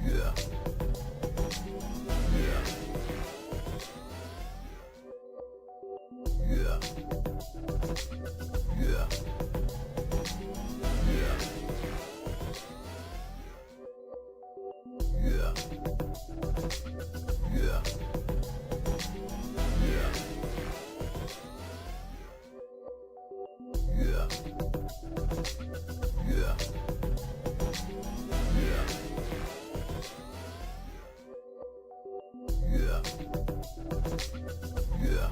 Yeah. Yeah. Yeah. Yeah. Yeah. Yeah. Yeah. Yeah. Yeah. Yeah. Yeah. Yeah. Yeah.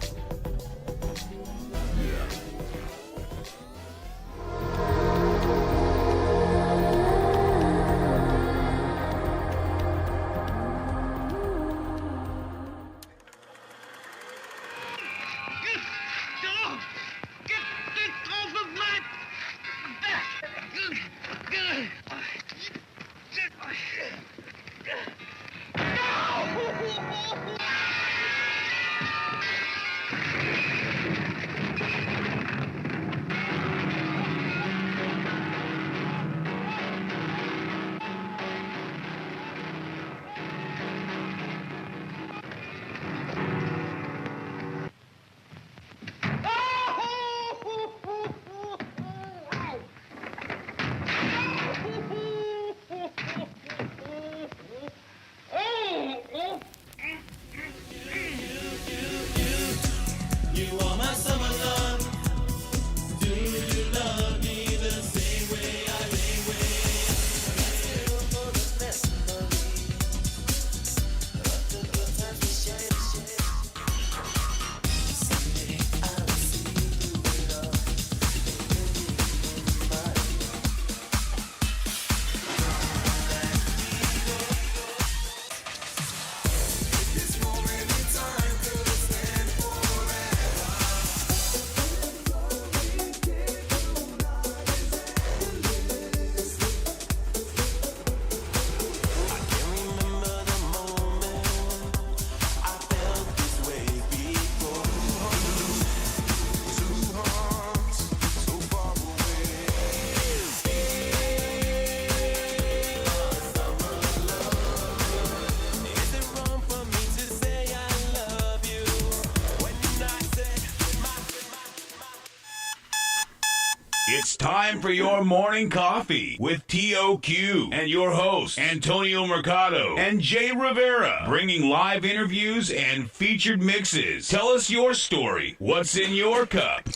It's time for your morning coffee with TOQ and your hosts, Antonio Mercado and Jay Rivera, bringing live interviews and featured mixes. Tell us your story. What's in your cup?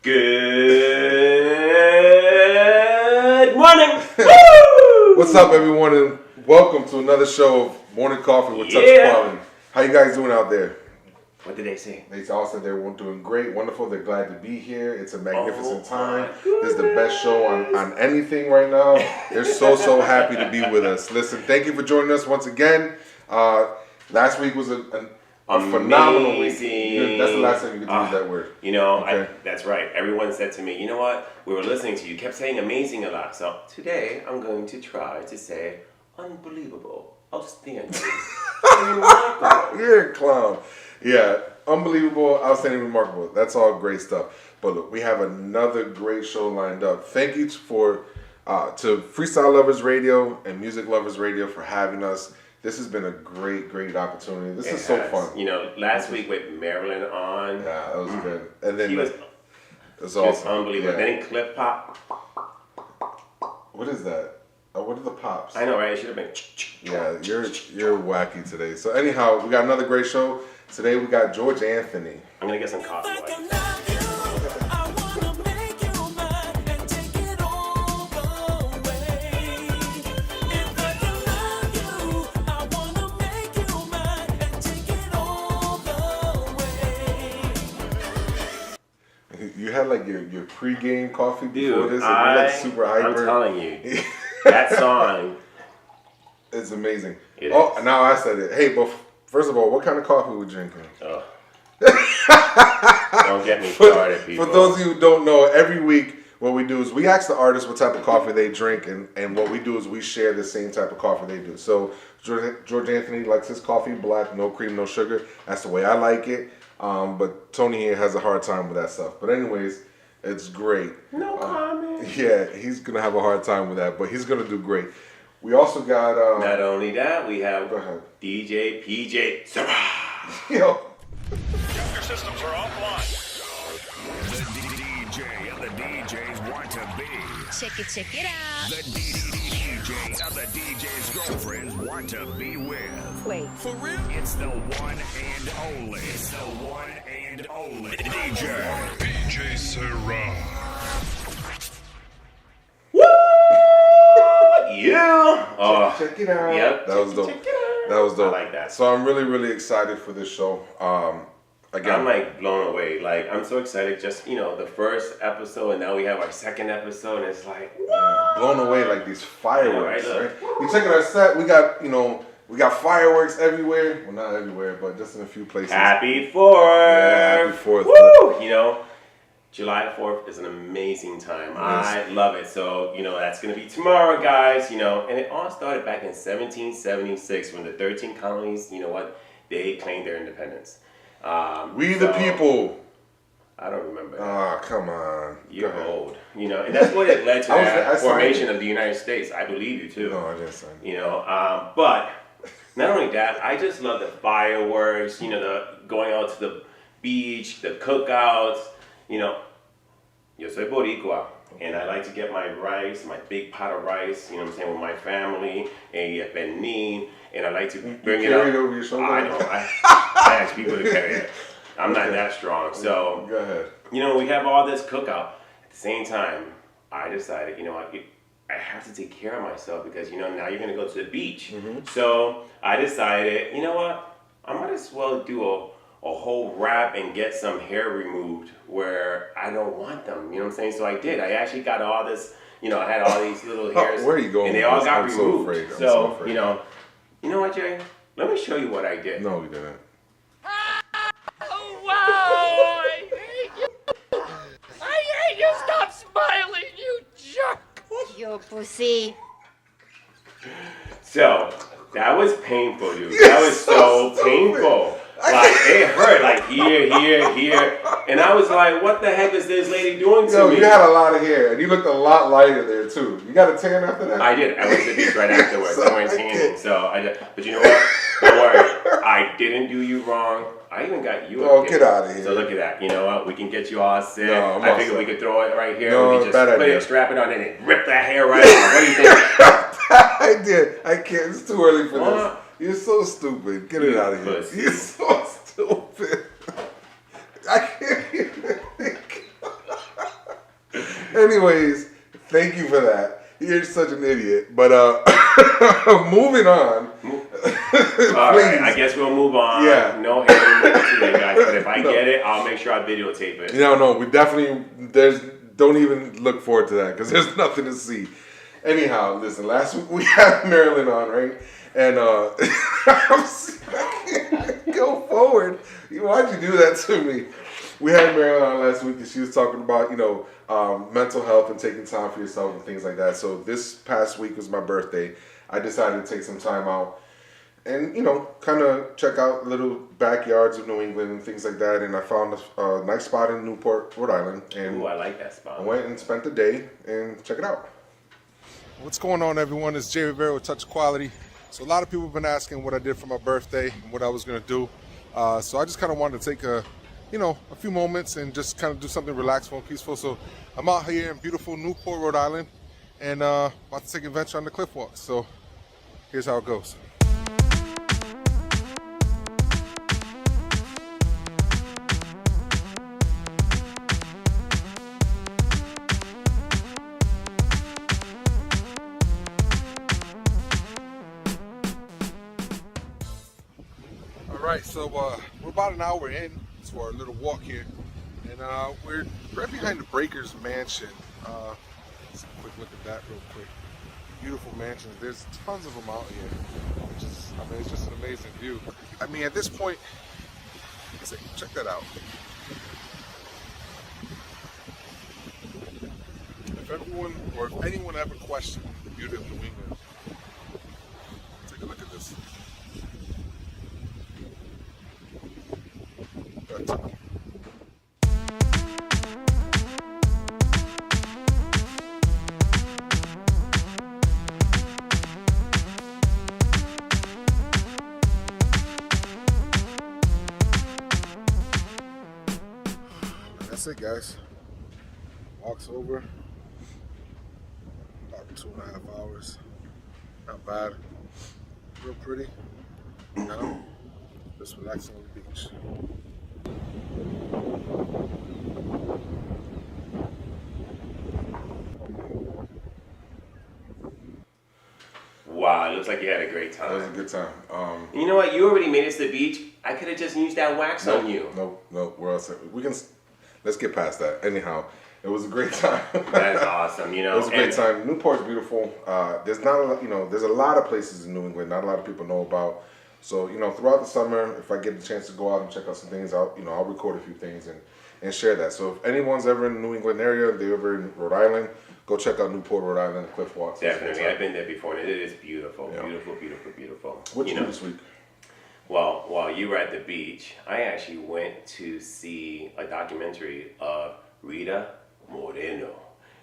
Good morning. Woo! What's up, everyone, and welcome to another show of Morning Coffee with Touch Quality. How you guys doing out there? What did they say? They all said they were doing great, wonderful. They're glad to be here. It's a magnificent time. This is the best show on anything right now. They're so happy to be with us. Listen, thank you for joining us once again. Last week was a phenomenal week. That's the last time you could use that word. You know, okay. That's right. Everyone said to me, you know what? We were listening to you. You kept saying amazing a lot. So today I'm going to try to say unbelievable, outstanding, remarkable. You're a clown. Yeah, unbelievable, outstanding, remarkable. That's all great stuff. But look, we have another great show lined up. Thank you to Freestyle Lovers Radio and Music Lovers Radio for having us. This has been a great opportunity. This is so fun. You know, last week with Marilyn on. Yeah, that was good. And then it was awesome. Unbelievable. Yeah. Then Clip Pop. What is that? What are the pops? I know, right? It should have been. Yeah, you're wacky today. So anyhow, we got another great show. Today we got George Anthony. I'm gonna get some coffee. You had like your pre-game coffee before this, and you're like super hyper. I'm telling you, that song is amazing. It is. Now I said it. Hey, but first of all, what kind of coffee we drinking? Oh. Don't get me started, people. For those of you who don't know, every week what we do is we ask the artists what type of coffee they drink, and what we do is we share the same type of coffee they do. So George Anthony likes his coffee black, no cream, no sugar. That's the way I like it. But Tony here has a hard time with that stuff. But anyways, It's great. No comment. Yeah, he's gonna have a hard time with that, but he's gonna do great. We also got. Not only that, we have Go ahead. DJ PJ SERA. Yo. Your systems are offline. The DJ and the DJs want to be. Check it out. The DJ and the DJ's girlfriends want to be with. Wait. For real? It's the one and only. It's the one and only DJ PJ SERA. Woo! Yeah. Oh, Check it out. Yep. That was dope. Check it out. That was dope. I like that. So I'm really, really excited for this show. Again, I'm like blown away. Like I'm so excited. Just the first episode, and now we have our second episode, and it's like blown away like these fireworks. I know, Right? You checking our set? We got we got fireworks everywhere. Well, not everywhere, but just in a few places. Happy 4th. Yeah, happy 4th. Woo! July 4th is an amazing time. Yes. I love it. So, that's going to be tomorrow, guys, and it all started back in 1776 when the 13 colonies, they claimed their independence. We the people. I don't remember that. Ah, come on. You're Go ahead. old. And that's what it led to I that signed formation it. of the United States. I believe you, too. No, I didn't sign it. But not only that, I just love the fireworks, the going out to the beach, the cookouts, yo soy boricua, and I like to get my rice, my big pot of rice, with my family, and pernil, and I like to bring it carry up. it over your shoulder? I know, I ask people to carry it. I'm not that strong, so, Go ahead. we have all this cookout. At the same time, I decided, I have to take care of myself because, now you're going to go to the beach. Mm-hmm. So I decided, I might as well do a whole wrap and get some hair removed where I don't want them. You know what I'm saying? So I did. I actually got all this, I had all these little hairs. Where are you going And they with all this? got I'm so removed. afraid. I'm So, so afraid. you know what, Jay? Let me show you what I did. No, we didn't. Oh, wow! I hate you! Stop smiling, you jerk! Yo, pussy. So that was painful, dude. That was so stupid. painful. Like it hurt, like here, and I was like, "What the heck is this lady doing to Yo, me?" you had a lot of hair, and you looked a lot lighter there too. You got a tan after that? I did. I went to the beach right afterwards. So I went I tanning. did. So I did. But you know what? Don't worry. I didn't do you wrong. I even got you a Oh, kid. get outta here. So look at that. You know what? We can get you all set. No, I'm I all figured we set. could throw it right here. No, we could just bad put idea. it, strap it on, and then rip that hair right off. What do you think? I did. I can't. It's too early for What? this. You're so stupid. Get it You out of here. pussy. You're so stupid. I can't even think. Anyways, thank you for that. You're such an idiot. But moving on. All right, I guess we'll move on. Yeah. No hair removal today, guys. But if I get it, I'll make sure I videotape it. No, we definitely don't even look forward to that because there's nothing to see. Anyhow, listen, last week we had Marilyn on, right? And I can't go forward. Why'd you do that to me? We had Marilyn on last week and she was talking about, mental health and taking time for yourself and things like that. So this past week was my birthday. I decided to take some time out and, kind of check out little backyards of New England and things like that. And I found a nice spot in Newport, Rhode Island. And Ooh, I like that spot. I went and spent the day and check it out. What's going on, everyone? It's Jay Rivera with Touch Quality. So a lot of people have been asking what I did for my birthday and what I was going to do. So I just kind of wanted to take a few moments and just kind of do something relaxful and peaceful. So I'm out here in beautiful Newport, Rhode Island, and about to take an adventure on the cliff walk. So here's how it goes. All right, so we're about an hour in to our little walk here, and we're right behind the Breakers Mansion. Let's have a quick look at that real quick. Beautiful mansions. There's tons of them out here. It's just an amazing view. At this point, check that out. If anyone ever questioned the beauty of New England, take a look at this. it, guys. Walks over. About 2.5 hours. Not bad. Real pretty. Now, just relaxing on the beach. Wow, it looks like you had a great That was a time. good time. You know what? You already made it to the beach. I could have just used that wax on you. Nope. We're all set. Let's get past that. Anyhow, it was a great time. That's awesome. You know, It was a great time. Newport's beautiful. There's not a lot, there's a lot of places in New England not a lot of people know about. So, throughout the summer, if I get the chance to go out and check out some things out, I'll record a few things and share that. So if anyone's ever in the New England area, they're ever in Rhode Island, go check out Newport, Rhode Island, Cliff Walks. Definitely, I've been there before, and it is beautiful, Yeah. beautiful. What you do this week? Well, while you were at the beach, I actually went to see a documentary of Rita Moreno.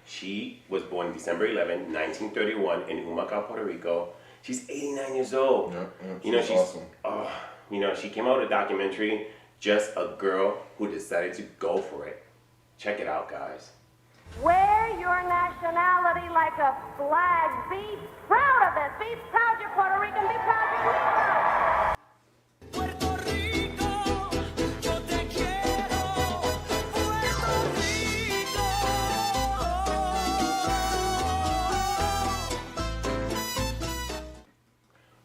She was born December 11, 1931 in Humacao, Puerto Rico. She's 89 years old. Yeah, she's awesome. She came out with a documentary, Just a Girl Who Decided to Go For It. Check it out, guys. Wear your nationality like a flag. Be proud of it. Be proud you're Puerto Rican. Be proud you're Latino. Puerto Rico, yo te quiero, Puerto Rico.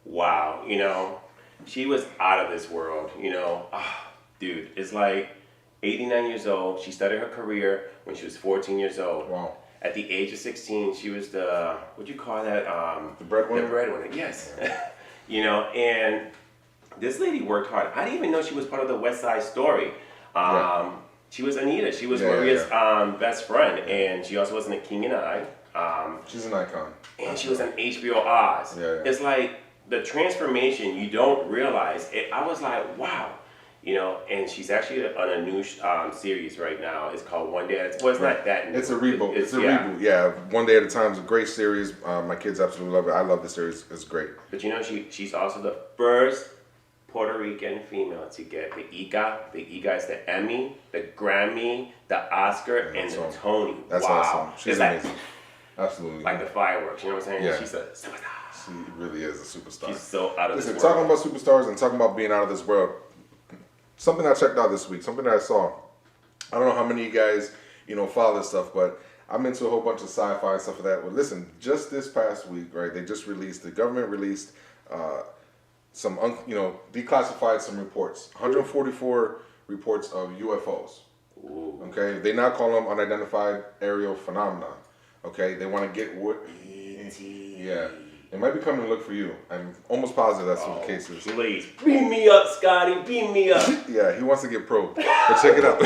Wow, she was out of this world, dude, it's like 89 years old. She started her career when she was 14 years old. Wow. At the age of 16, she was the, what'd you call that? The breadwinner? The breadwinner, yes. And this lady worked hard. I didn't even know she was part of the West Side Story. She was Anita. She was Maria's best friend. And she also was in The King and I. She's an icon. And she was on HBO Oz. Yeah. It's like the transformation, you don't realize it. I was like, wow. And she's actually on a new series right now. It's called One Day at a Time. Well, it's not that new. It's a reboot. It's a reboot. Yeah, One Day at a Time is a great series. My kids absolutely love it. I love the series. It's great. But she's also the first Puerto Rican female to get the EGA. The EGA is the Emmy, the Grammy, the Oscar, and the Tony. That's awesome. She's amazing. Absolutely. Like the fireworks. You know what I'm saying? Yeah. She's a superstar. She really is a superstar. She's so out of this world. Talking about superstars and talking about being out of this world, something I checked out this week, something that I saw. I don't know how many of you guys, follow this stuff, but I'm into a whole bunch of sci-fi and stuff like that. Well, listen, just this past week, right, the government released some, declassified some reports, 144 reports of UFOs. Ooh. Okay, they now call them unidentified aerial phenomena. Okay, they want to get what? Yeah. They might be coming to look for you. I'm almost positive that's what the case is. Please, beam me up, Scotty. Beam me up. Yeah, he wants to get probed. But check it out.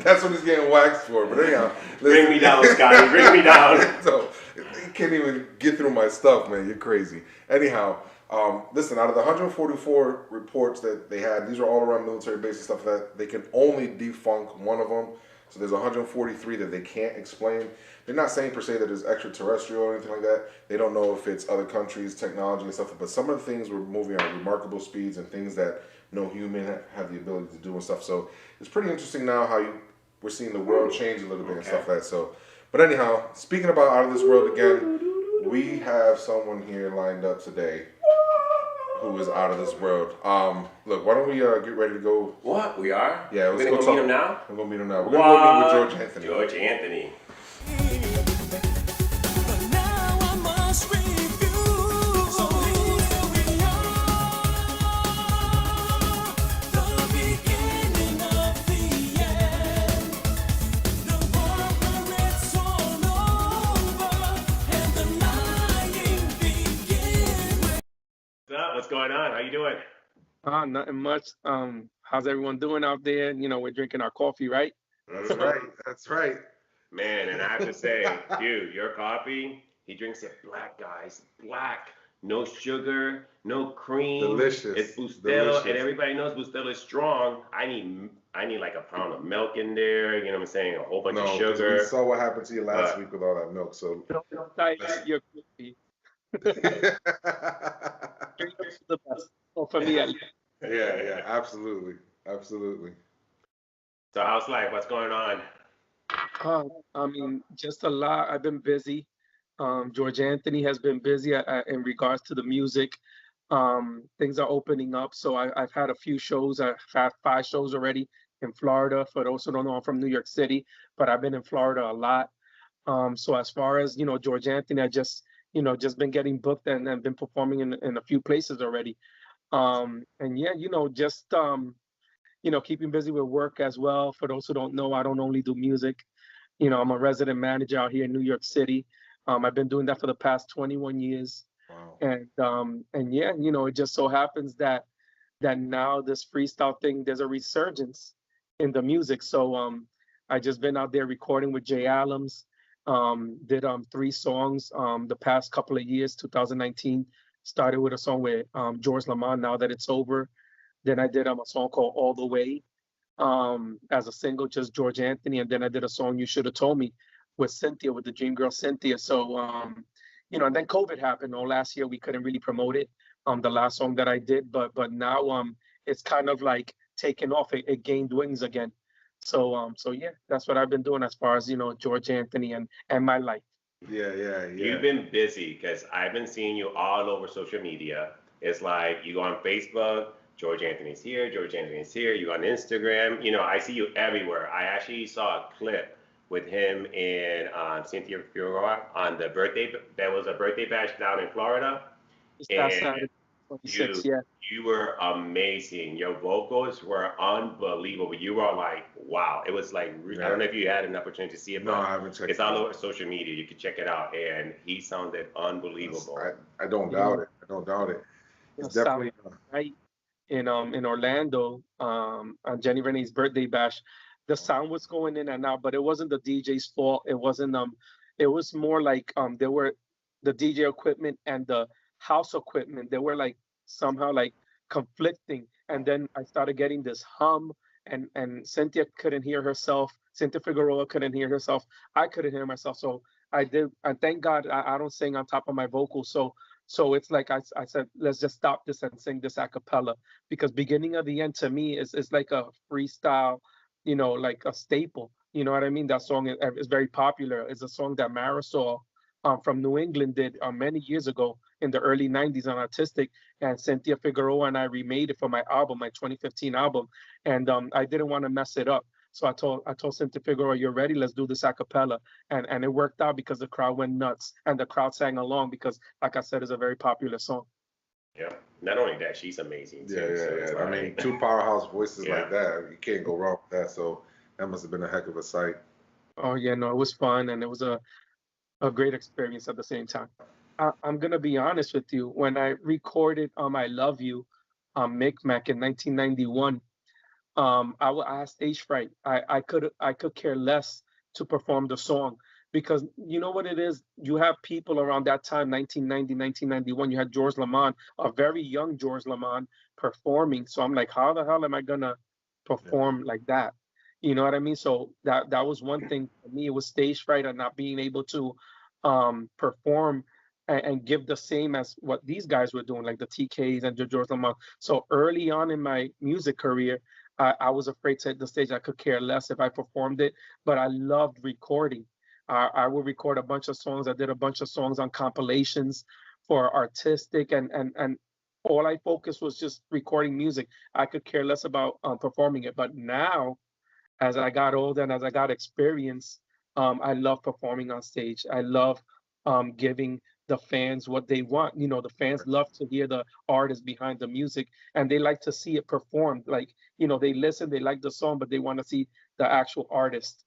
That's what he's getting waxed for. But anyhow, Bring me down, Scotty. Bring me down. So, he can't even get through my stuff, man. You're crazy. Anyhow, listen, out of the 144 reports that they had, these are all around military bases and stuff like that. They can only debunk one of them. So there's 143 that they can't explain. They're not saying per se that it's extraterrestrial or anything like that. They don't know if it's other countries, technology and stuff. But some of the things were moving at remarkable speeds and things that no human have the ability to do and stuff. So it's pretty interesting now how we're seeing the world change a little bit and stuff like that. So, but anyhow, speaking about out of this world again, we have someone here lined up today who is out of this world. Look, why don't we get ready to go? What? We are? Yeah, we're gonna go meet him now? We're gonna meet him now. We're gonna go meet with George Anthony. George Anthony. But now I must refuse. So here we are, the beginning of the end. The war where it's all over and the lying begins. What's up? What's going on? How you doing? Nothing much. How's everyone doing out there? We're drinking our coffee, right? That's right. That's right. Man, and I have to say, dude, your coffee, he drinks it black, guys. Black. No sugar, no cream. Delicious. It's Bustelo, Delicious. and everybody knows Bustelo is strong. I need like a pound of milk in there, you know what I'm saying? A whole bunch of 'cause sugar. we saw what happened to you last week with all that milk, so. Don't dilute your coffee. Drink it for the best. Or for me, at least. Yeah, absolutely. Absolutely. So how's life? What's going on? Uh, I mean, just a lot. I've been busy. George Anthony has been busy in regards to the music. Things are opening up, so I've had a few shows. I've had 5 shows already in Florida. For those who don't know, I'm from New York City, but I've been in Florida a lot. So as far as George Anthony, I just just been getting booked and been performing in a few places already. And yeah, just keeping busy with work as well. For those who don't know, I don't only do music. I'm a resident manager out here in New York City. I've been doing that for the past 21 years. Wow. And yeah, it just so happens that now this freestyle thing, there's a resurgence in the music. So I just been out there recording with Jay Allums. Did 3 songs the past couple of years. 2019 started with a song with George Lamont, Now That It's Over. Then I did a song called All the Way as a single, just George Anthony. And then I did a song, You Should Have Told Me, with Cynthia, with the dream girl Cynthia. So and then COVID happened. Last year we couldn't really promote it. The last song that I did, but now it's kind of like taking off. It gained wings again. So yeah, that's what I've been doing as far as George Anthony and my life. Yeah. You've been busy because I've been seeing you all over social media. It's like you go on Facebook, George Anthony's here, George Anthony's here. You go on Instagram. I see you everywhere. I actually saw a clip with him and Cynthia Figueroa on the birthday. There was a birthday bash down in Florida, This past and Saturday, you 26, yeah. you were amazing. Your vocals were unbelievable. You were like, wow. It was like I don't know if you had an opportunity to see it, No, but I haven't checked it's it all out. over social media. You can check it out, and he sounded unbelievable. I don't doubt it. I don't doubt it. It's definitely. Saturday night in Orlando on Jenny Renee's birthday bash. The sound was going in and out, but it wasn't the DJ's fault. It wasn't it was more like there were the DJ equipment and the house equipment. They were like somehow like conflicting. And then I started getting this hum, and Cynthia couldn't hear herself. Cynthia Figueroa couldn't hear herself. I couldn't hear myself. So I did, and thank God I don't sing on top of my vocals. So it's like I said, let's just stop this and sing this a cappella, because beginning of the end to me is like a freestyle, like a staple. You know what I mean? That song is very popular. It's a song that Marisol from New England did many years ago in the early 90s on Artistic, and Cynthia Figueroa and I remade it for my album, my 2015 album. And I didn't want to mess it up. So I told Cynthia Figueroa, you're ready, let's do this a cappella. And it worked out because the crowd went nuts and the crowd sang along because, like I said, it's a very popular song. Yeah. Not only that, she's amazing too. Yeah. So it's I mean, like, 2 powerhouse voices Yeah. like that, you can't go wrong with that. So that must have been a heck of a sight. Oh yeah, no, it was fun, and it was a great experience at the same time. I'm gonna be honest with you. When I recorded "I Love You" on Micmac in 1991, I had stage fright. I could care less to perform the song, because you know what it is. You have people around that time, 1990, 1991. You had George Lamont, a very young George Lamont, performing. So I'm like, how the hell am I gonna perform like that? You know what I mean? So that was one thing for me. It was stage fright and not being able to perform and give the same as what these guys were doing, like the TKs and George Lamont. So early on in my music career, I was afraid to hit the stage. I could care less if I performed it, but I loved recording. I would record a bunch of songs. I did a bunch of songs on compilations for Artistic, and all I focused was just recording music. I could care less about performing it. But now, as I got older and as I got experience, I love performing on stage. I love giving the fans what they want. The fans love to hear the artist behind the music, and they like to see it performed. Like, they listen, they like the song, but they want to see the actual artist,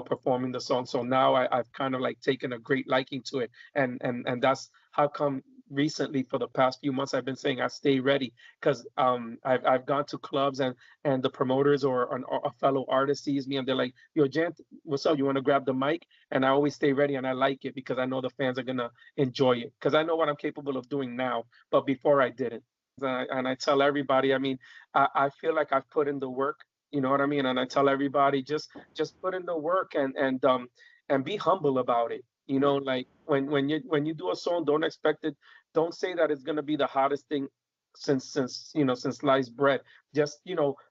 performing the song. So now I've kind of like taken a great liking to it. And that's how come recently, for the past few months, I've been saying I stay ready, because I've gone to clubs, and the promoters or a fellow artist sees me and they're like, yo, Jant, what's up? You want to grab the mic? And I always stay ready, and I like it because I know the fans are gonna enjoy it, because I know what I'm capable of doing now, but before I didn't. And I tell everybody, I mean, I feel like I've put in the work, you know what I mean? And I tell everybody, just put in the work, and be humble about it. Like when you do a song, don't expect it. Don't say that it's gonna be the hottest thing since sliced bread. Just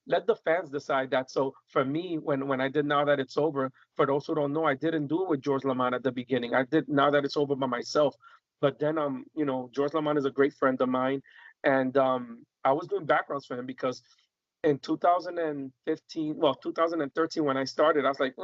let the fans decide that. So for me, when I did Now That It's Over, for those who don't know, I didn't do it with George Lamont at the beginning. I did Now That It's Over by myself. But then George Lamont is a great friend of mine, and I was doing backgrounds for him because in 2015, well, 2013, when I started, I was like,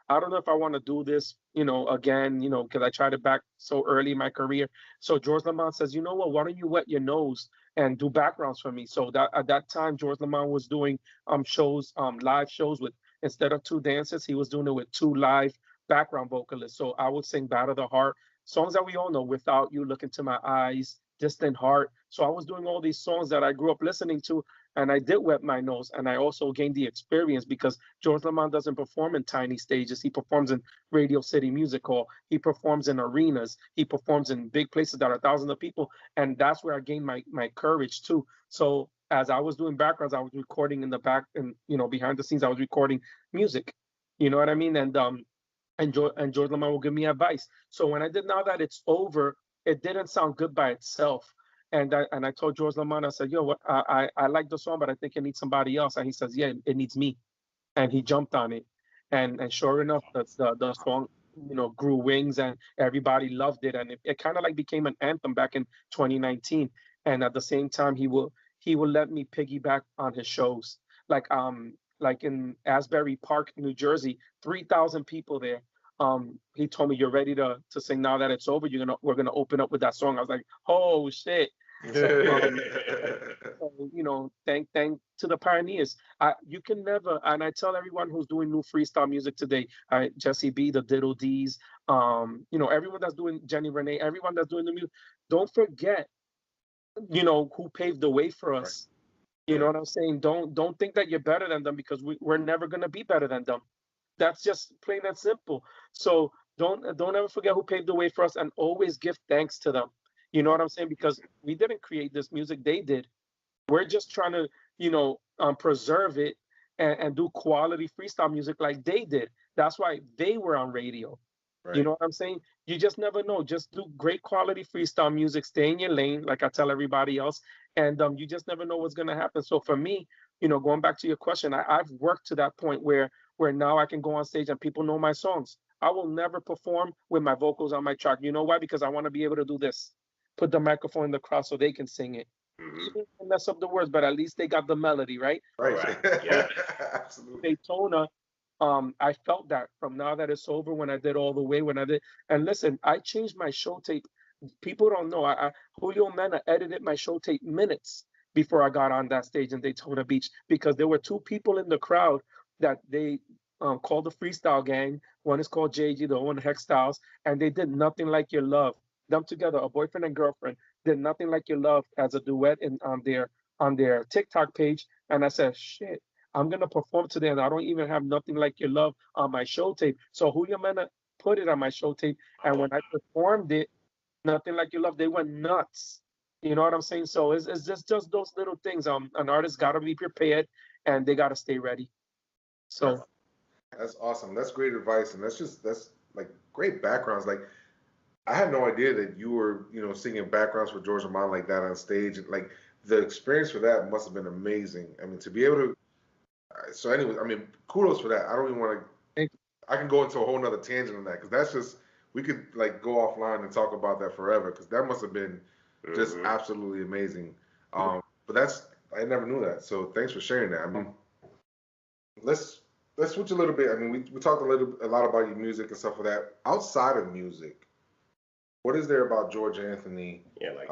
I don't know if I want to do this, again, because I tried it back so early in my career. So George Lamont says, you know what, why don't you wet your nose and do backgrounds for me? So that at that time, George Lamont was doing shows, live shows with, instead of two dancers, he was doing it with two live background vocalists. So I would sing Battle of the Heart, songs that we all know, Without You, Look Into My Eyes, Distant Heart. So I was doing all these songs that I grew up listening to, and I did wet my nose. And I also gained the experience because George Lamont doesn't perform in tiny stages. He performs in Radio City Music Hall. He performs in arenas. He performs in big places that are thousands of people. And that's where I gained my courage too. So as I was doing backgrounds, I was recording in the back, and behind the scenes, I was recording music. You know what I mean? And George Lamont will give me advice. So when I did Now That It's Over, it didn't sound good by itself. And I told George Lamont, I said, yo, what, I like the song, but I think it needs somebody else. And he says, yeah, it needs me. And he jumped on it. And sure enough, the song, grew wings, and everybody loved it. And it kind of like became an anthem back in 2019. And at the same time, he will let me piggyback on his shows. Like in Asbury Park, New Jersey, 3,000 people there. He told me, you're ready to sing Now That It's Over. We're gonna open up with that song. I was like, oh shit. So, thank to the pioneers. You can never, and I tell everyone who's doing new freestyle music today, Jesse B, the Diddle D's, everyone that's doing Jenny Renee, everyone that's doing the music, don't forget, who paved the way for us. Right. You know what I'm saying? Don't think that you're better than them, because we're never gonna be better than them. That's just plain and simple. So don't ever forget who paved the way for us, and always give thanks to them. You know what I'm saying? Because we didn't create this music, they did. We're just trying to, preserve it and do quality freestyle music like they did. That's why they were on radio. Right. You know what I'm saying? You just never know. Just do great quality freestyle music, stay in your lane, like I tell everybody else, and you just never know what's gonna happen. So for me, going back to your question, I've worked to that point where now I can go on stage and people know my songs. I will never perform with my vocals on my track. You know why? Because I want to be able to do this. Put the microphone in the crowd so they can sing it. Mm-hmm. Even if they mess up the words, but at least they got the melody, right? Right. Yeah, absolutely. Daytona, I felt that from Now That It's Over, when I did All the Way, when I did, and listen, I changed my show tape. People don't know. Julio Mena edited my show tape minutes before I got on that stage in Daytona Beach, because there were two people in the crowd that they called the Freestyle Gang. One is called JG, the one Hex Styles, and they did Nothing Like Your Love. Them together, a boyfriend and girlfriend, did Nothing Like Your Love as a duet on their TikTok page. And I said, shit, I'm gonna perform today, and I don't even have Nothing Like Your Love on my show tape. So Julio Mena put it on my show tape, and when I performed it, Nothing Like Your Love, they went nuts. You know what I'm saying? So it's just those little things. An artist gotta be prepared, and they gotta stay ready. So that's awesome. That's great advice, and that's like great backgrounds. Like, I had no idea that you were, singing backgrounds for George Lamont like that on stage. Like, the experience for that must have been amazing. I mean, to be able to. So, anyways, I mean, kudos for that. I don't even want to. I can go into a whole nother tangent on that, because that's just, we could like go offline and talk about that forever, because that must have been just absolutely amazing. But I never knew that. So thanks for sharing that. I mean, let's switch a little bit. I mean, we talked a lot about your music and stuff like that. Outside of music, what is there about George Anthony? Yeah, like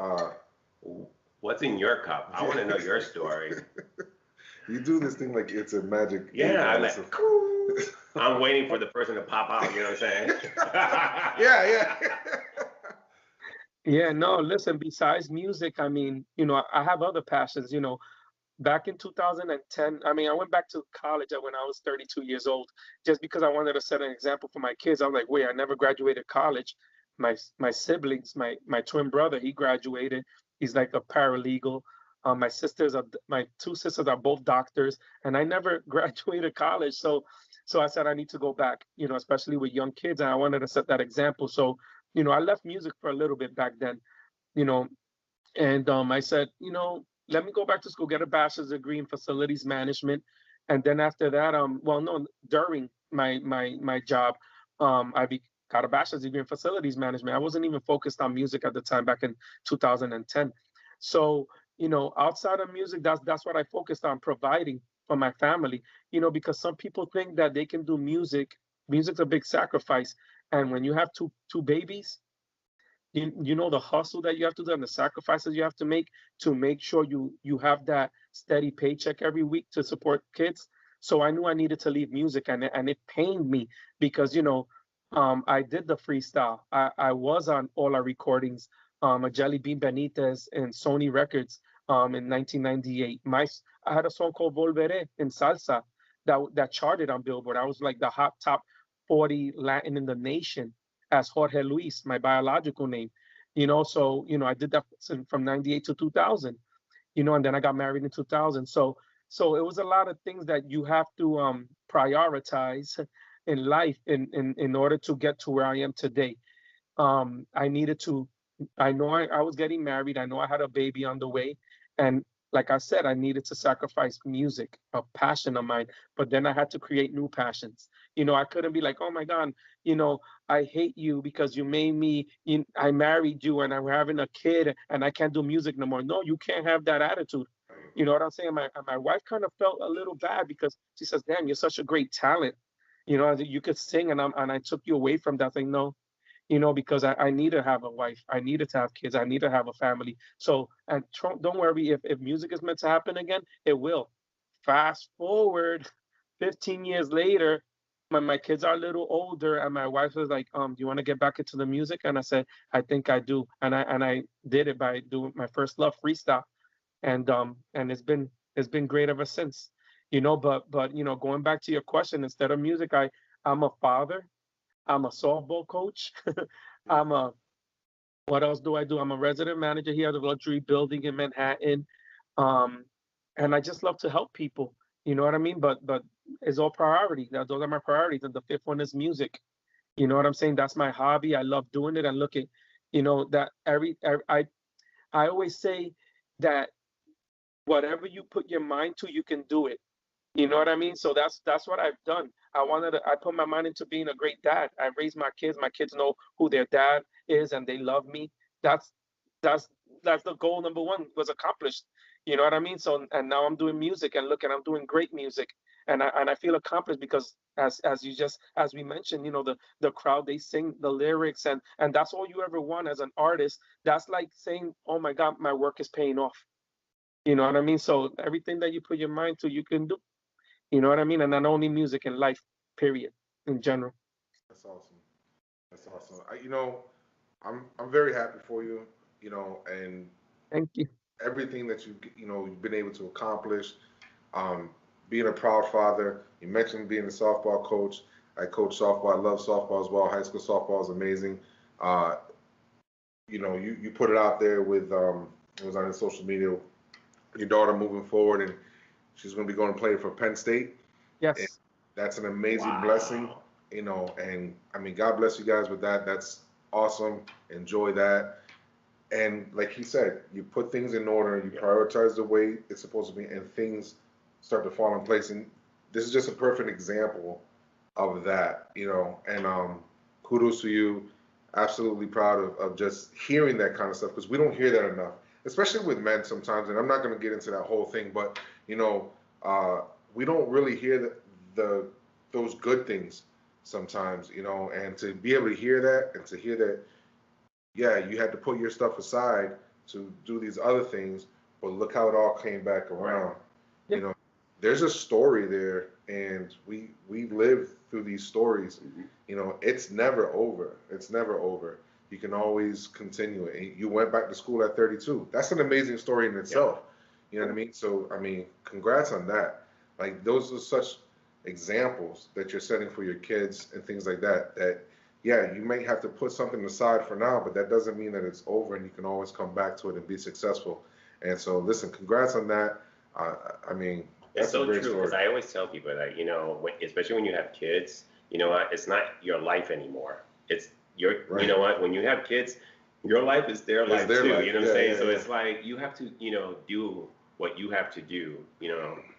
what's in your cup? I want to know your story. You do this thing like it's a magic. Yeah, I'm waiting for the person to pop out. You know what I'm saying? Yeah. Yeah, no, listen, besides music, I mean, I have other passions. Back in 2010, I mean, I went back to college when I was 32 years old, just because I wanted to set an example for my kids. I was like, wait, I never graduated college. My siblings, my twin brother, he graduated. He's like a paralegal. My two sisters are both doctors, and I never graduated college. So I said I need to go back, especially with young kids, and I wanted to set that example. So, I left music for a little bit back then, and I said, let me go back to school, get a bachelor's degree in facilities management, and then after that, well, no, during my job, got a bachelor's degree in facilities management. I wasn't even focused on music at the time back in 2010. So, outside of music, that's what I focused on, providing for my family. Because some people think that they can do music. Music's a big sacrifice, and when you have two babies, you know the hustle that you have to do and the sacrifices you have to make sure you have that steady paycheck every week to support kids. So I knew I needed to leave music, and it pained me because I did the freestyle. I was on all our recordings, a Jelly Bean Benitez and Sony Records, in 1998. I had a song called Volveré in salsa that charted on Billboard. I was like the hot top 40 Latin in the nation as Jorge Luis, my biological name. So I did that from 98 to 2000. And then I got married in 2000. So it was a lot of things that you have to prioritize in life in order to get to where I am today. I needed to, I know I was getting married. I know I had a baby on the way. And like I said, I needed to sacrifice music, a passion of mine, but then I had to create new passions. I couldn't be like, oh my God, I hate you because you made me, I married you and I'm having a kid and I can't do music no more. No, you can't have that attitude. You know what I'm saying? My wife kind of felt a little bad because she says, damn, you're such a great talent. You could sing, and I took you away from that thing. No, because I need to have a wife. I needed to have kids. I need to have a family. So, and don't worry, if music is meant to happen again, it will. Fast forward 15 years later, my kids are a little older, and my wife was like, do you want to get back into the music? And I said, I think I do. And I did it by doing my first love, freestyle. And it's been great ever since. But going back to your question, instead of music, I'm a father. I'm a softball coach. What else do I do? I'm a resident manager here at the luxury building in Manhattan. And I just love to help people. You know what I mean? But it's all priority. Those are my priorities. And the fifth one is music. You know what I'm saying? That's my hobby. I love doing it. And look at, that I always say that whatever you put your mind to, you can do it. You know what I mean? So that's what I've done. I put my mind into being a great dad. I raised my kids. My kids know who their dad is and they love me. That's the goal number one was accomplished. You know what I mean? So, and now I'm doing music, and look, and I'm doing great music. And I feel accomplished because as we mentioned, the crowd, they sing the lyrics, and that's all you ever want as an artist. That's like saying, oh my God, my work is paying off. You know what I mean? So everything that you put your mind to, you can do. You know what I mean? And not only music, in life, period, in general. That's awesome. That's awesome. I'm very happy for you. And Thank you. everything that you've been able to accomplish. Being a proud father. You mentioned being a softball coach. I coach softball. I love softball as well. High school softball is amazing. You put it out there with it was on the social media. Your daughter moving forward, and she's going to be going to play for Penn State. Yes. And that's an amazing blessing, and I mean, God bless you guys with that. That's awesome. Enjoy that. And like he said, you put things in order, you prioritize the way it's supposed to be, and things start to fall in place. And this is just a perfect example of that, and kudos to you. Absolutely proud of just hearing that kind of stuff, because we don't hear that enough, especially with men sometimes. And I'm not going to get into that whole thing, but we don't really hear those good things sometimes, and to be able to hear that, and to hear that, yeah, you had to put your stuff aside to do these other things, but look how it all came back around. Yep. There's a story there, and we live through these stories. It's never over. It's never over. You can always continue it. You went back to school at 32. That's an amazing story in itself. You know what I mean? So, I mean, congrats on that. Like, those are such examples that you're setting for your kids and things like that, yeah, you may have to put something aside for now, but that doesn't mean that it's over, and you can always come back to it and be successful. And so, listen, congrats on that. I mean, it's so true, because I always tell people that, especially when you have kids, it's not your life anymore. It's your, right. When you have kids, Your life is their life their too. life. You know what I'm Yeah, saying? yeah, So yeah. it's like you have to, do what you have to do,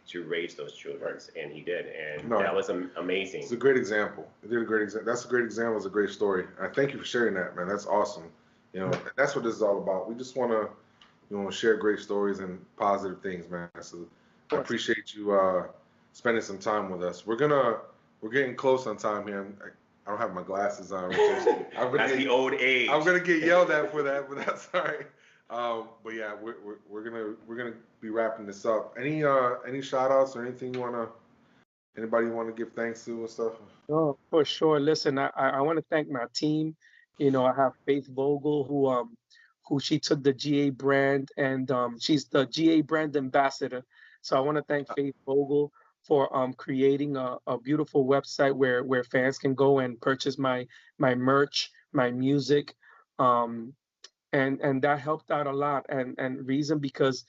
to raise those children. And he did, and No, that was amazing. it's a great example. It did a great example. That's a great example. It's a great story. I thank you for sharing that, man. That's awesome. That's what this is all about. We just want to, share great stories and positive things, man. So I appreciate you spending some time with us. We're getting close on time here. I don't have my glasses on. That's the old age. I'm gonna get yelled at for that, but that's all right. But yeah, we're gonna be wrapping this up. Any shout outs or anything anybody you want to give thanks to and stuff? Oh, for sure. Listen, I want to thank my team. I have Faith Vogel, who she took the GA brand, and she's the GA brand ambassador. So I want to thank Faith Vogel for creating a beautiful website where fans can go and purchase my merch, my music, and that helped out a lot. And reason because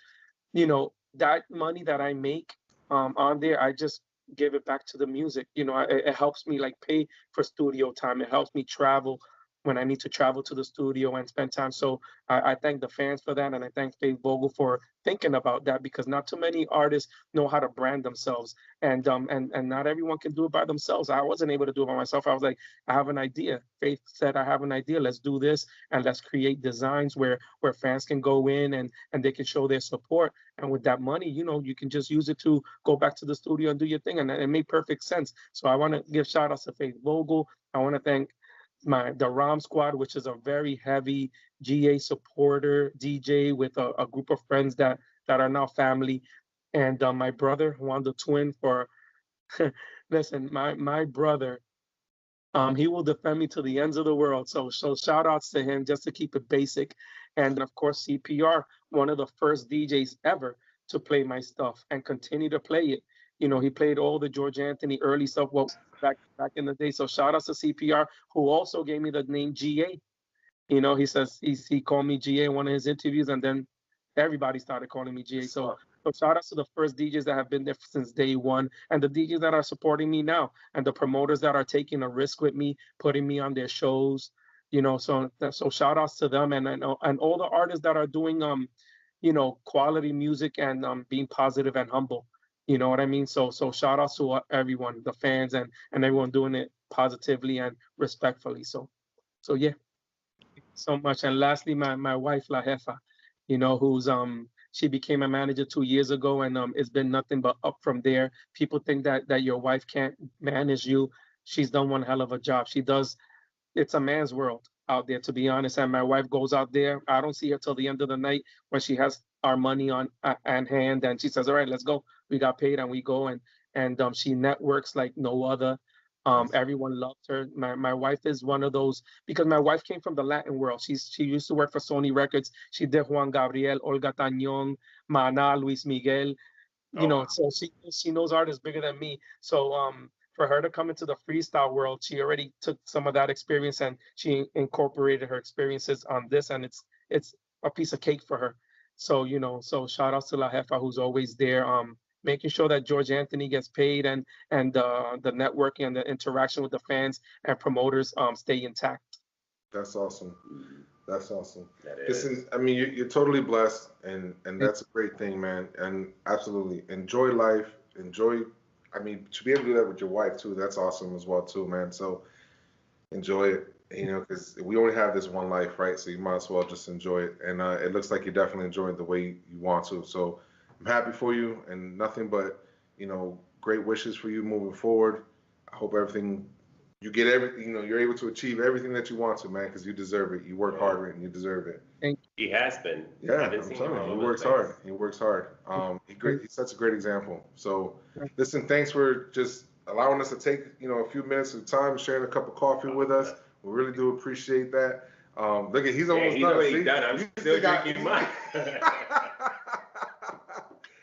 that money that I make on there, I just give it back to the music. It helps me like pay for studio time. It helps me travel when I need to travel to the studio and spend time. So I thank the fans for that, and I thank Faith Vogel for thinking about that, because not too many artists know how to brand themselves, and not everyone can do it by themselves. I wasn't able to do it by myself. I was like, I have an idea. Faith said, I have an idea. Let's do this, and let's create designs where fans can go in and they can show their support. And with that money, you can just use it to go back to the studio and do your thing, and it made perfect sense. So I want to give shout outs to Faith Vogel. I want to thank the Ram Squad, which is a very heavy GA supporter DJ with a group of friends that are now family, and my brother Juan the Twin for listen, my brother, he will defend me to the ends of the world. So shout outs to him, just to keep it basic. And of course, CPR, one of the first DJs ever to play my stuff and continue to play it. He played all the George Anthony early stuff back in the day. So shout outs to CPR, who also gave me the name GA. He says he called me GA in one of his interviews, and then everybody started calling me GA. So shout outs to the first DJs that have been there since day one, and the DJs that are supporting me now, and the promoters that are taking a risk with me, putting me on their shows. So shout outs to them, and all the artists that are doing quality music and being positive and humble. You know what I mean? So shout outs to everyone, the fans, and everyone doing it positively and respectfully. So yeah, so much. And lastly, my wife La Jefa, who's she became a manager 2 years ago, and it's been nothing but up from there. People think that your wife can't manage you. She's done one hell of a job. She does. It's a man's world out there, to be honest. And my wife goes out there. I don't see her till the end of the night when she has our money on hand, and she says, "All right, let's go. We got paid, and we go." And she networks like no other. Everyone loves her. My wife is one of those, because my wife came from the Latin world. She used to work for Sony Records. She did Juan Gabriel, Olga Tañón, Mana, Luis Miguel. So she knows artists bigger than me. So for her to come into the freestyle world, she already took some of that experience and she incorporated her experiences on this, and it's a piece of cake for her. So so shout out to La Jefa, who's always there, making sure that George Anthony gets paid, and the networking and the interaction with the fans and promoters stay intact. That's awesome. That's awesome. That is. Listen, I mean, you're totally blessed, and that's a great thing, man. And absolutely enjoy life. Enjoy. I mean, to be able to do that with your wife too, that's awesome as well too, man. So enjoy it, because we only have this one life, right? So you might as well just enjoy it. And it looks like you're definitely enjoying it the way you want to. So I'm happy for you, and nothing but, great wishes for you moving forward. I hope you get everything, you're able to achieve everything that you want to, man, because you deserve it. You work hard and you deserve it. He has been. Yeah, I'm telling you, he works hard. He works hard. He sets a great example. So listen, thanks for just allowing us to take, a few minutes of time, sharing a cup of coffee with us. We really do appreciate that. Look at, he's almost done. Already done. I'm still drinking mine.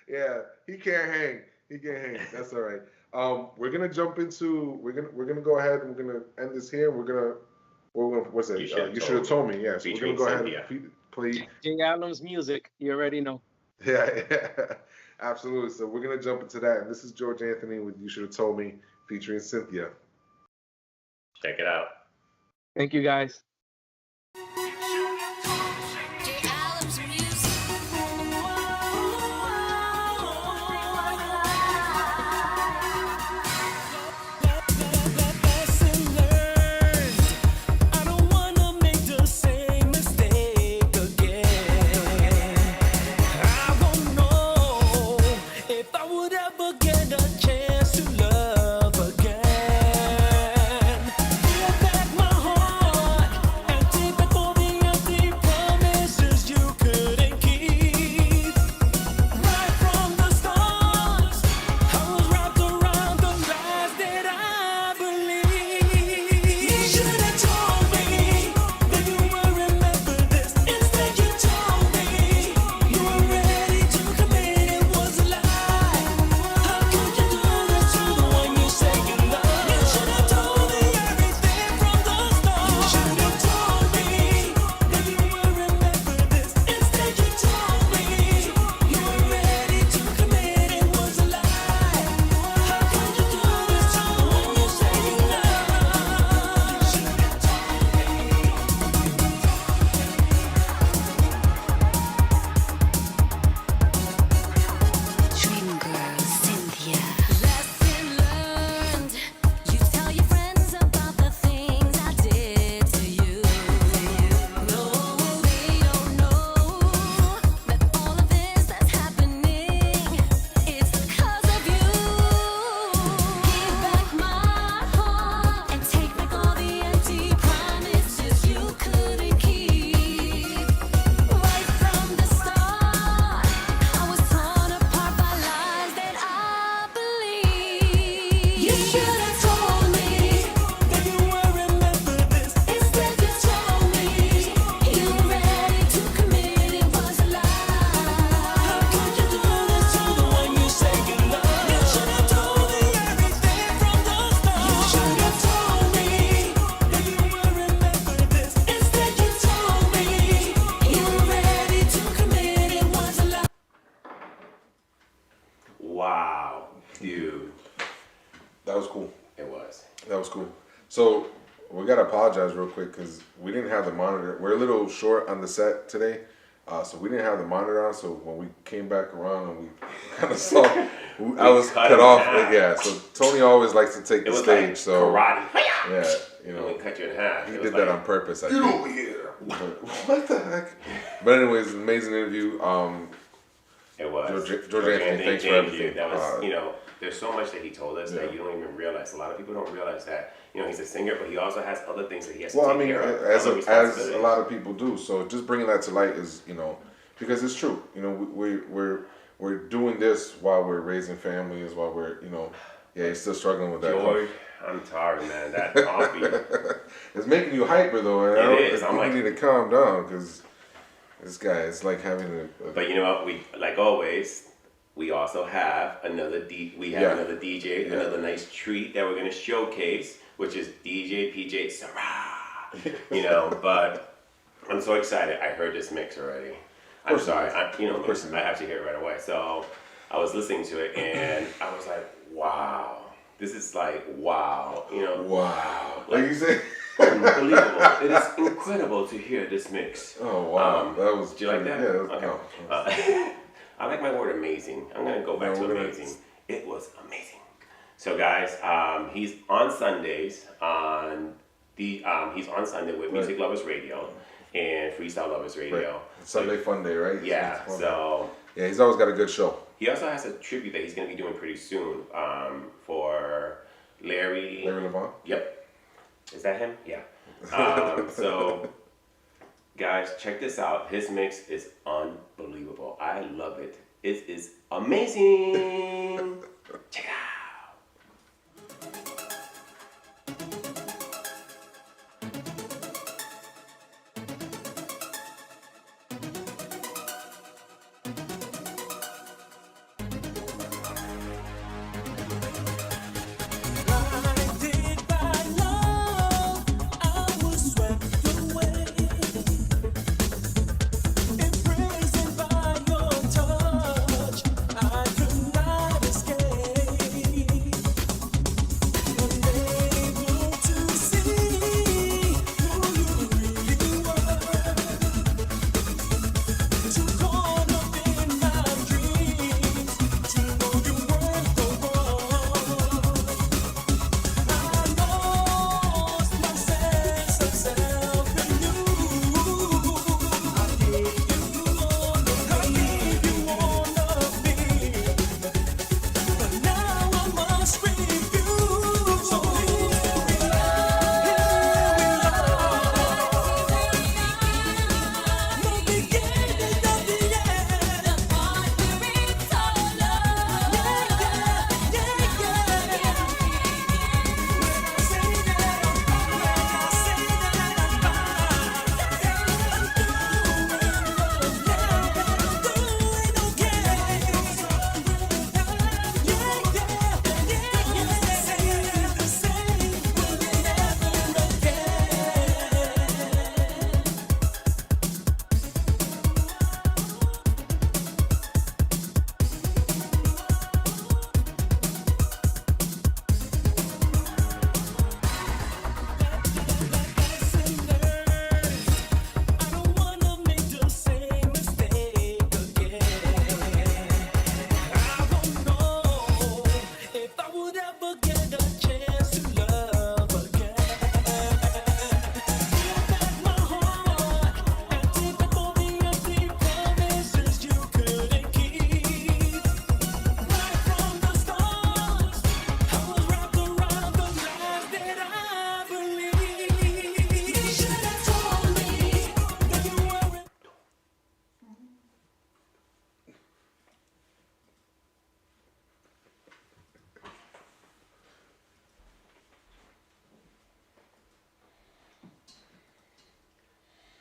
Yeah, he can't hang. That's all right. We're gonna jump into. We're gonna go ahead and we're gonna end this here. What's that? You should have told me. Yeah. So we're gonna go ahead and play Jay Allen's music. You already know. Yeah, absolutely. So we're gonna jump into that. And this is George Anthony with "You Should Have Told Me" featuring Cynthia. Check it out. Thank you, guys. You should have was cool. So we gotta apologize real quick because we didn't have the monitor. We're a little short on the set today, so we didn't have the monitor on. So when we came back around and we kind of saw, I was cut off. Yeah. So Tony always likes to take the stage. Like so karate. yeah, you know, we cut you in half. He did that on purpose. I think. Get over here. But, what the heck? But anyways, an amazing interview. It was. George Anthony, thanks for everything. That was, there's so much that he told us that you don't even realize. A lot of people don't realize that, he's a singer, but he also has other things that he has to take care of. As a lot of people do. So just bringing that to light is, because it's true. We're doing this while we're raising families, while we're, he's still struggling with that. George, I'm tired, man. That coffee. It's making you hyper, though. It is. You need to calm down, because this guy, it's like having a... But you know what? We, like always, we also have another another DJ, another nice treat that we're going to showcase, which is DJ PJ SERA. But I'm so excited. I heard this mix already. I'm sorry. I have to hear it right away. So I was listening to it, and I was like, wow. This is like, wow. Wow. Like you said... Unbelievable. It is incredible to hear this mix. Oh, wow. That was... Did you like that? Yeah, that was... Okay. I like my word amazing. I'm going to go back to amazing. It was amazing. So guys, he's on Sundays he's on Sunday with Music Lovers Radio and Freestyle Lovers Radio. Right. Sunday Fun Day, right? Yeah. So yeah, he's always got a good show. He also has a tribute that he's going to be doing pretty soon for Larry Levant? Yep. Is that him? Yeah. So, guys, check this out. His mix is unbelievable. I love it. It is amazing. Check it out.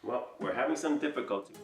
Well, we're having some difficulty.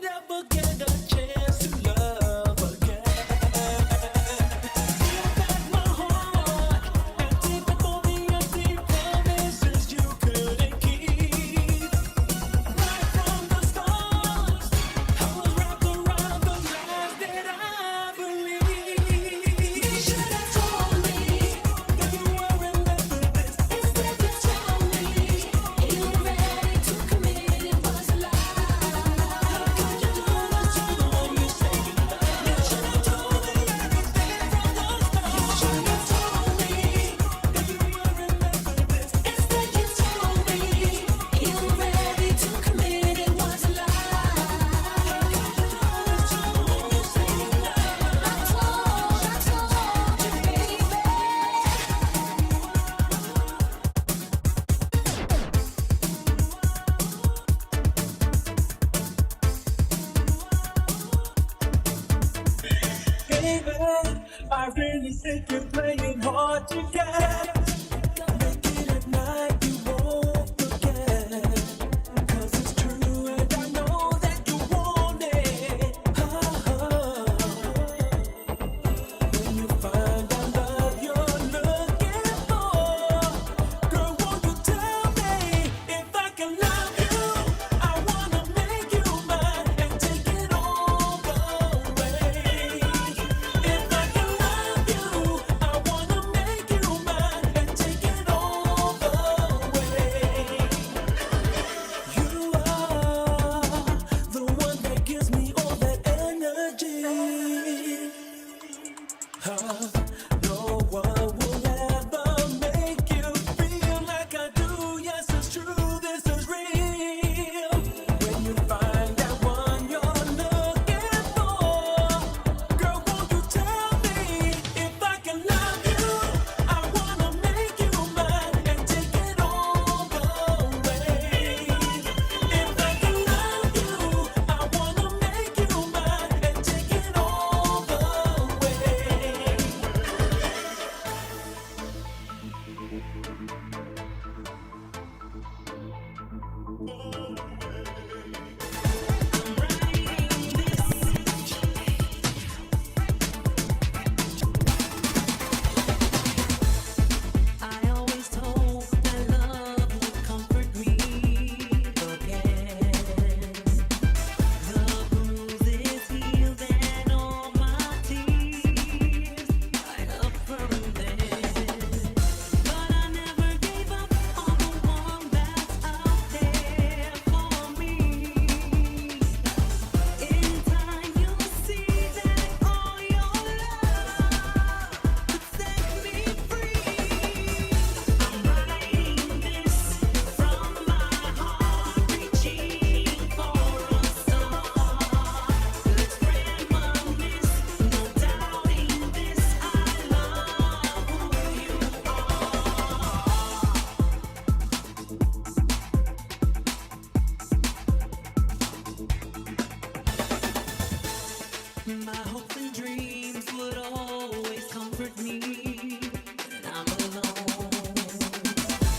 ever get a chance to love again. Give back my heart and take back all the empty promises you couldn't keep. Right from the start, I was wrapped around the lies that I believed. You should have told me that you weren't meant for this. Instead you told me you were ready to commit. It was a lie. How could you do this to the one you say you love? You should have told me everything from the start. You should have told me that you weren't meant for this. Instead you told me you were ready to commit. It was a lie. How could you do this to the one you say you love? I told you, baby. Baby, I really think you're playing hard to get. Make it at night, you won't forget. 'Cause it's true and I know that you want it. When you find the love you're looking for, girl, won't you tell me if I can love you? I wanna make you mine and take it all the way. If I can love you, I wanna make you mine and take it all the way. You are the one that gives me all that energy. No one will ever make you feel like I do. Yes, it's true, this is real. When you find that one you're looking for, girl, won't you tell me if I can love you? I wanna make you mine and take it all the way. If I can love you, I wanna make you mine and take it all the way. I always told that love would comfort me again. The bruises healed and all my tears dried up from them. But I never gave up on the one that's out there for me. In time you'll see that all your love could set me free. I'm writing this from my heart, reaching for a star. Let's reminisce, no doubting this. I love who you are. My hopes and dreams would always comfort me when I'm alone.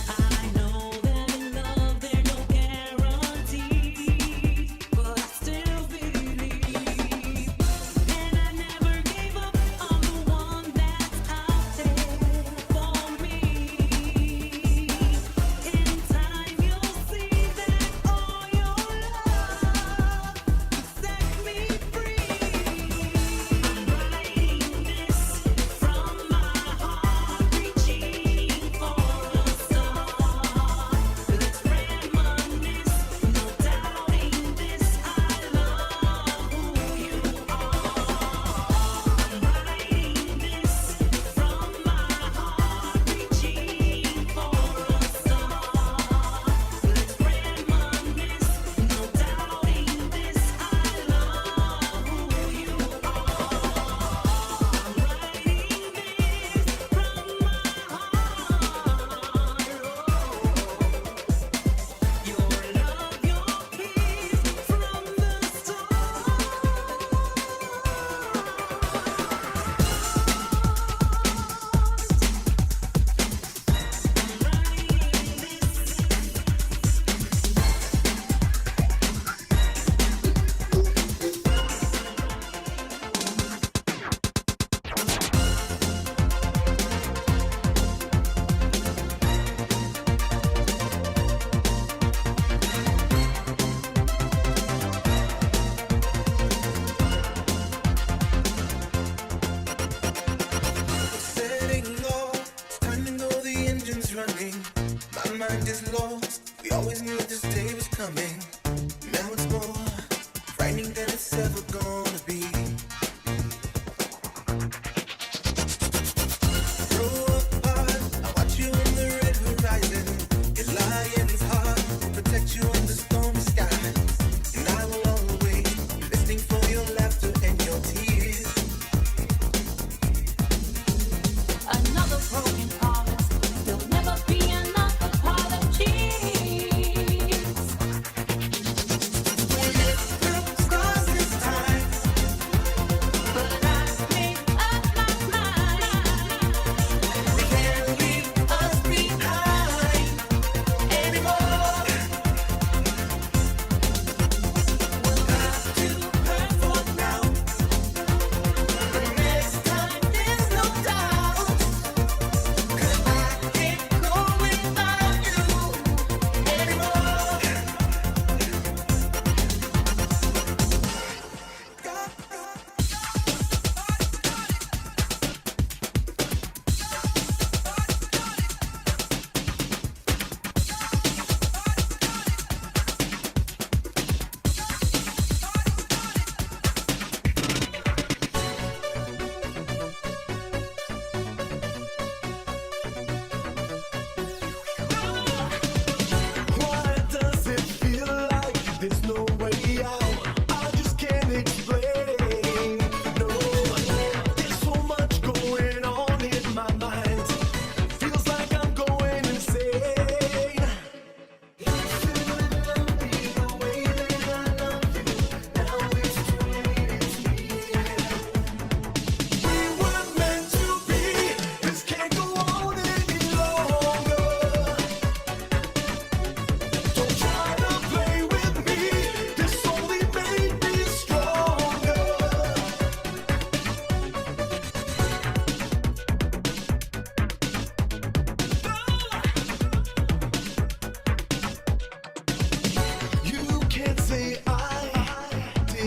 I know that in love there are no guarantees, but I still believe. And I never gave up on the one that's out there for me. In time you'll see that all your love could set me free.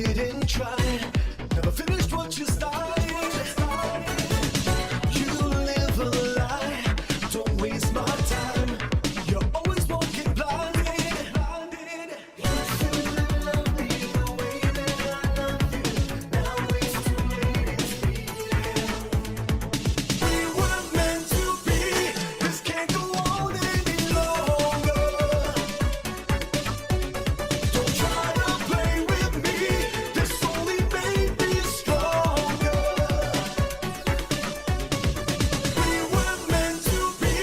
didn't try. Never finished what you started. You live a lie. Don't waste my time. You're always walking blinded. You still love me the way that I love you. Now it's too late, it's leaving. We were meant to be. This can't go on any longer. Don't try to play with me. This only made me stronger. We were meant to be.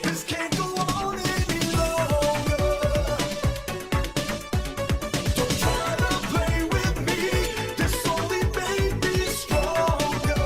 This can't go on any longer. Don't try to play with me. This only made me stronger.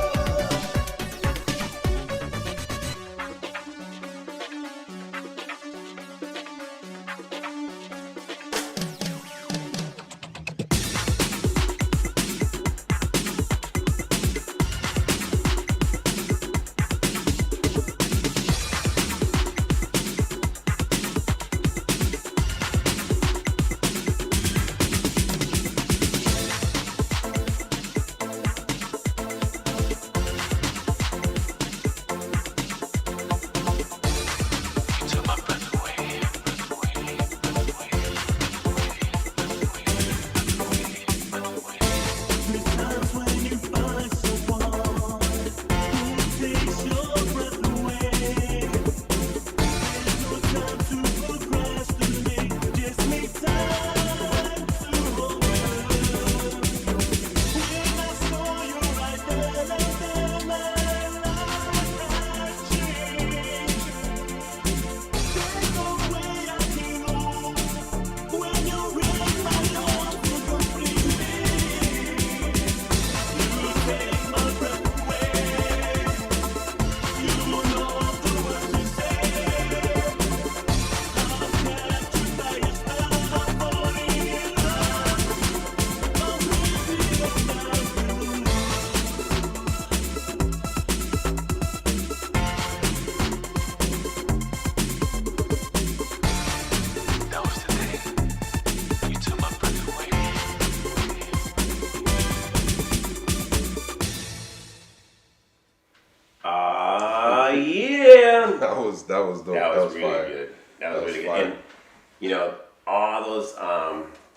Yeah. That was dope. That was really fire. good. That was really good. fire. And you know, all those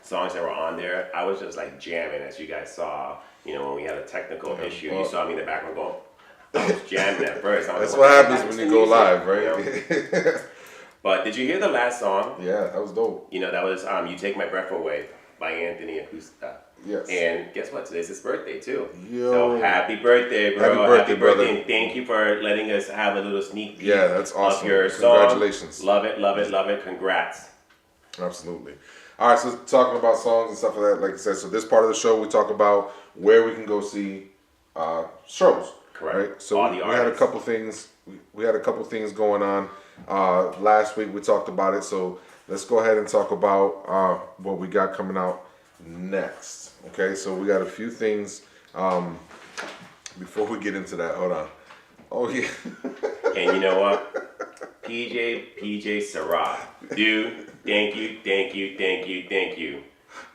songs that were on there, I was just like jamming, as you guys saw. You know, when we had a technical issue, you saw me in the background going. I was jamming at first. I was That's like, what the happens heck when is you go this live, music? right? You know? But did you hear the last song? Yeah, that was dope. You know, that was "You Take My Breath Away" by Anthony Acosta. Yes. And guess what? Today's his birthday too. Yo. So happy birthday, bro! Happy birthday, brother. And thank you for letting us have a little sneak peek. Yeah, that's awesome. Of your song. Congratulations. Love it, love it, love it. Congrats. Absolutely. All right, so talking about songs and stuff like that, like I said, so this part of the show we talk about where we can go see shows. Correct. Right? So All the we had a artists. couple things. We had a couple things going on. Last week we talked about it, so let's go ahead and talk about what we got coming out next. Okay, so we got a few things. Before we get into that, hold on. Oh yeah. And you know what? PJ SERA. Dude, thank you.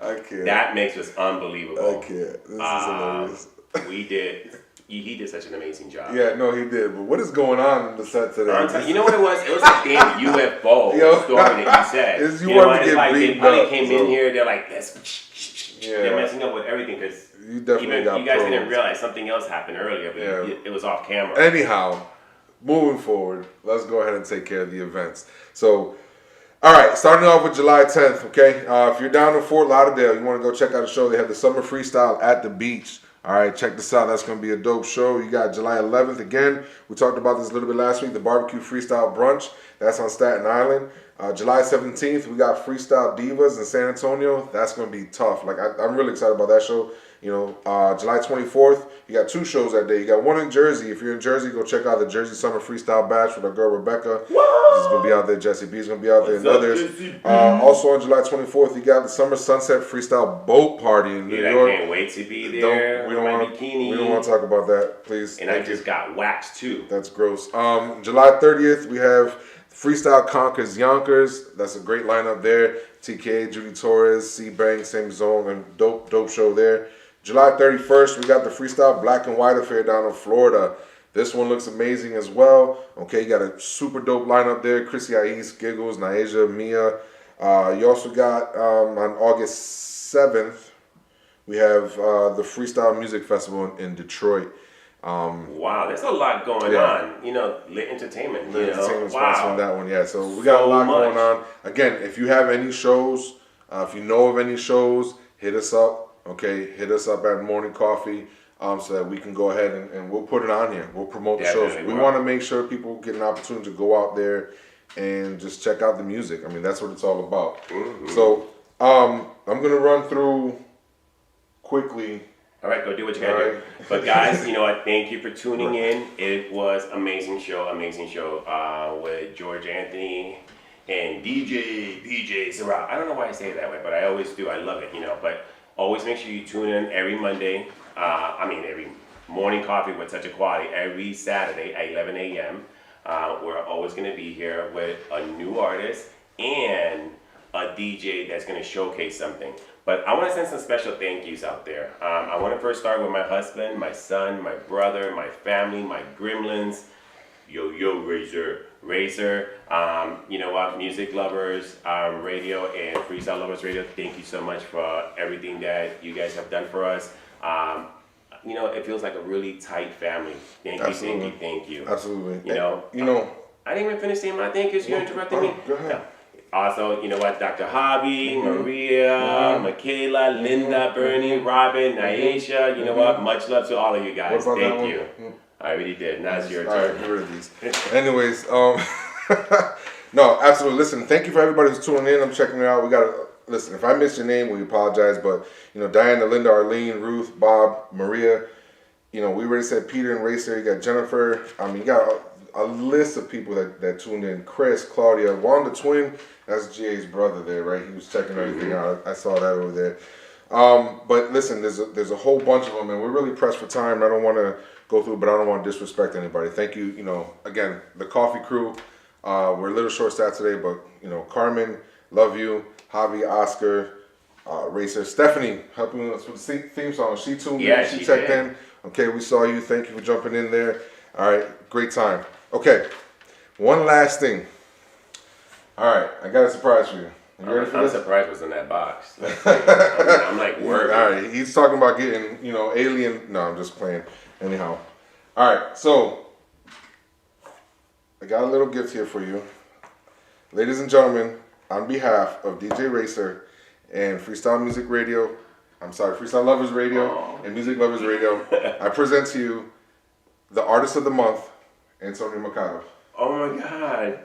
I can't. That mix was unbelievable. I can't. This is hilarious. He did such an amazing job. Yeah, no, he did. But what is going on in the set today? You know what it was? It was a damn UFO Yo. story that you said. It's you know want what? to It's get like they beaten probably up, came so- in here. They're like, "This." Yeah. They're messing up with everything because You definitely got you guys pros. didn't realize something else happened earlier, but Yeah. it was off camera. Anyhow, moving forward, let's go ahead and take care of the events. So, all right, starting off with July 10th, okay? If you're down in Fort Lauderdale, you want to go check out a show, they have the Summer Freestyle at the Beach. All right, check this out. That's going to be a dope show. You got July 11th again. We talked about this a little bit last week, the Barbecue Freestyle Brunch. That's on Staten Island. July 17th, we got Freestyle Divas in San Antonio. That's going to be tough. Like, I'm really excited about that show. You know, July 24th, you got two shows that day. You got one in Jersey. If you're in Jersey, go check out the Jersey Summer Freestyle Bash with our girl Rebecca. She's going to be out there. Jesse B's going to be out there. And others. Also on July 24th, you got the Summer Sunset Freestyle Boat Party in New York. I can't wait to be there. We don't my want bikini. to talk about that, please. And I just got waxed too. That's gross. July 30th, we have Freestyle Conquers Yonkers. That's a great lineup there. TK, Judy Torres, C-Bang, same zone, and dope show there. July 31st, we got the Freestyle Black and White Affair down in Florida. This one looks amazing as well. Okay, you got a super dope lineup there. Chrissy Ais, Giggles, Naija, Mia. You also got on August 7th, we have the Freestyle Music Festival in Detroit. Wow, there's a lot going on. You know, lit entertainment. The You entertainment know, sponsoring that one, yeah. So we got a lot going on. Again, if you have any shows, if you know of any shows, hit us up. Okay, hit us up at Morning Coffee, so that we can go ahead and we'll put it on here. We'll promote the shows. We want to make sure people get an opportunity to go out there and just check out the music. I mean, that's what it's all about. So I'm gonna run through quickly. All right, go do what you gotta do. But guys, you know what? Thank you for tuning in. It was amazing show with George Anthony and DJ PJ SERA. I don't know why I say it that way, but I always do. I love it, you know. But always make sure you tune in every Monday. Every Morning Coffee with Such a Quality every Saturday at 11 a.m. We're always going to be here with a new artist and a DJ that's going to showcase something. But I want to send some special thank yous out there. I want to first start with my husband, my son, my brother, my family, my gremlins. Yo, Razor. You know what? Music Lovers Radio and Freestyle Lovers Radio, thank you so much for everything that you guys have done for us. You know, it feels like a really tight family. Thank you. Absolutely. You know, I didn't even finish saying my thank yous. You interrupted me. Go ahead. Also, you know what, Dr. Hobby, Maria, Michaela, Linda, Bernie, Robin, Naisha, you know what, much love to all of you guys. Thank you. I already did. Now it's your turn. All right, get rid of these. Anyways, no, absolutely. Listen, thank you for everybody who's tuning in. I'm checking it out. We got to, listen, if I missed your name, we apologize. But, you know, Diana, Linda, Arlene, Ruth, Bob, Maria, you know, we already said Peter and Racer. You got Jennifer. I mean, you got a list of people that tuned in. Chris, Claudia, Wanda Twin. That's GA's brother there, right? He was checking everything out. I saw that over there. But listen, there's a whole bunch of them, and we're really pressed for time. I don't want to go through, but I don't want to disrespect anybody. Thank you. You know, again, the coffee crew. We're a little short-staffed today, but you know, Carmen, love you. Javi, Oscar, Racer, Stephanie, helping us with the theme song. She tuned in. She checked in. Okay, we saw you. Thank you for jumping in there. All right, great time. Okay, one last thing. All right, I got a surprise for you. You ready for this? I'm surprised what's in that box. I'm like worried. All right, he's talking about getting, you know, alien. No, I'm just playing. Anyhow. All right, so I got a little gift here for you. Ladies and gentlemen, on behalf of DJ Racer and Freestyle Lovers Radio and Music Lovers Radio, I present to you the Artist of the Month, Antonio Mercado. Oh my God.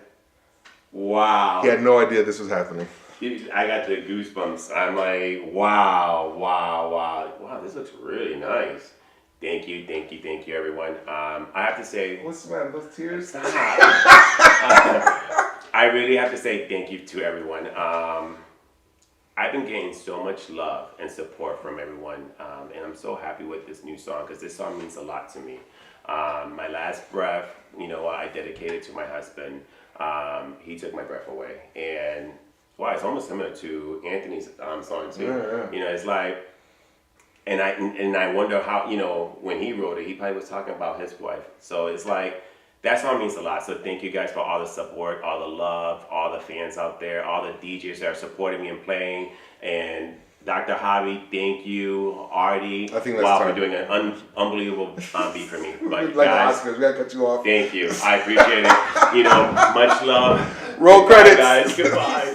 Wow. He had no idea this was happening. I got the goosebumps. I'm like, wow, this looks really nice. Thank you, everyone. I have to say... What's the matter, those tears? Stop. I really have to say thank you to everyone. I've been getting so much love and support from everyone, and I'm so happy with this new song, because this song means a lot to me. My last breath, you know, I dedicated to my husband. He took my breath away, and wow, it's almost similar to Anthony's song too. Yeah. You know, it's like, and I wonder how, you know, when he wrote it, he probably was talking about his wife. So it's like, that song means a lot. So thank you guys for all the support, all the love, all the fans out there, all the DJs that are supporting me and playing, and Dr. Hobby, thank you. Artie, I think that's for doing an unbelievable beat for me. But like guys, the Oscars, we gotta cut you off. Thank you. I appreciate it. You know, much love. Roll Goodbye, credits. guys. Goodbye.